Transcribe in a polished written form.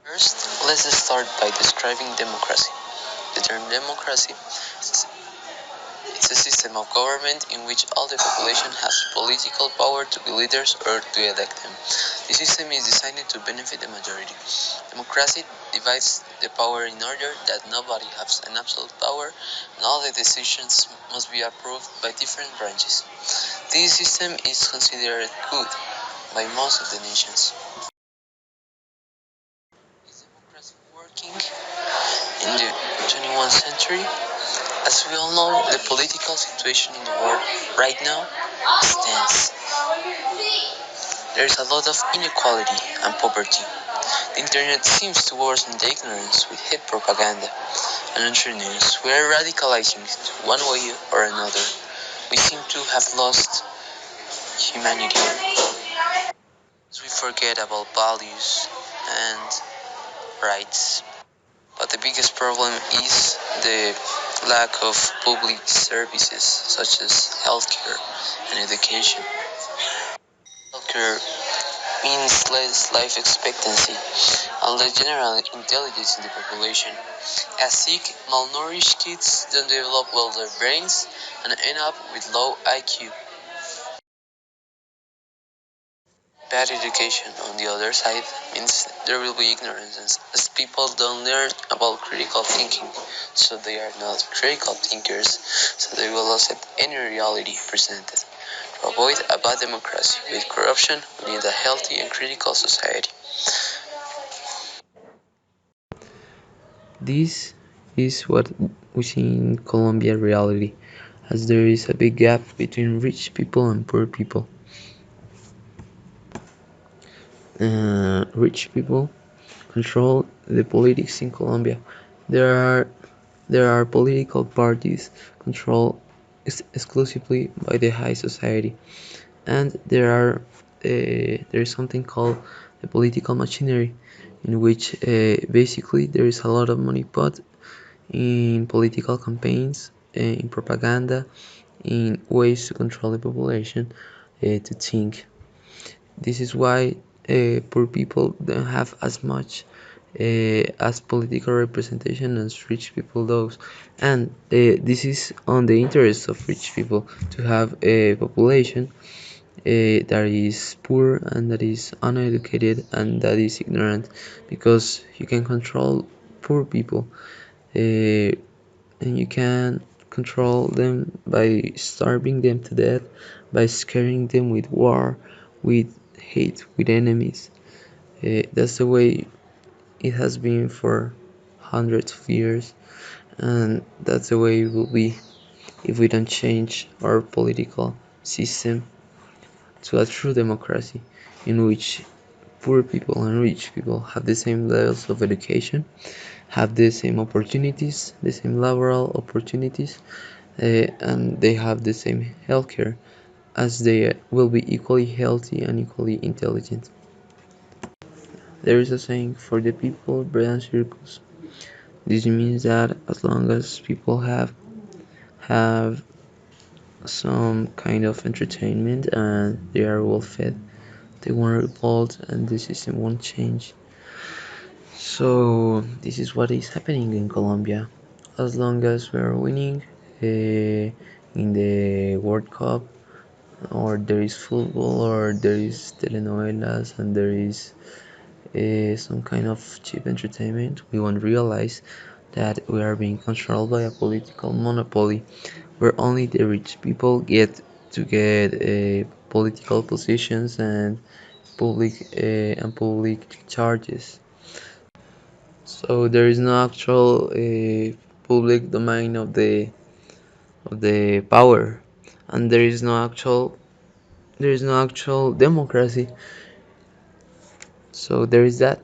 First, let's start by describing democracy. The term democracy is it's a system of government in which all the population has political power to be leaders or to elect them. The system is designed to benefit the majority. Democracy divides the power in order that nobody has an absolute power and all the decisions must be approved by different branches. This system is considered good by most of the nations. Is democracy working in the 21st century? As we all know, the political situation in the world right now is tense. There is a lot of inequality and poverty. The internet seems to worsen the ignorance with hate propaganda and untrue news. We are radicalizing it one way or another. We seem to have lost humanity. We forget about values and rights. But the biggest problem is the lack of public services such as healthcare and education. Healthcare means less life expectancy and less general intelligence in the population. As sick, malnourished kids don't develop well their brains and end up with low IQ. Bad education, on the other side, means there will be ignorance as people don't learn about critical thinking, so they are not critical thinkers, so they will accept any reality presented. To avoid a bad democracy with corruption, we need a healthy and critical society. This is what we see in Colombia reality, as there is a big gap between rich people and poor people. Rich people control the politics in Colombia. There are there are political parties controlled exclusively by the high society, and there is something called the political machinery, in which basically there is a lot of money put in political campaigns, in propaganda, in ways to control the population to think. This is why poor people don't have as much as political representation as rich people does, and this is on the interest of rich people to have a population that is poor and that is uneducated and that is ignorant, because you can control poor people uh, and you can control them by starving them to death, by scaring them with war, with hate, with enemies. That's the way it has been for hundreds of years, and that's the way it will be if we don't change our political system to a true democracy in which poor people and rich people have the same levels of education, have the same opportunities, the same laboral opportunities, and they have the same healthcare, as they will be equally healthy and equally intelligent. There is a saying, for the people, bread and circus. This means that as long as people have some kind of entertainment and they are well fed, they won't revolt and the system won't change. So this is what is happening in Colombia. As long as we are winning in the World Cup, or there is football, or there is telenovelas, and there is some kind of cheap entertainment, we won't realize that we are being controlled by a political monopoly where only the rich people get political positions and public charges. So there is no actual public domain of the power, and there is no actual democracy. So there is that.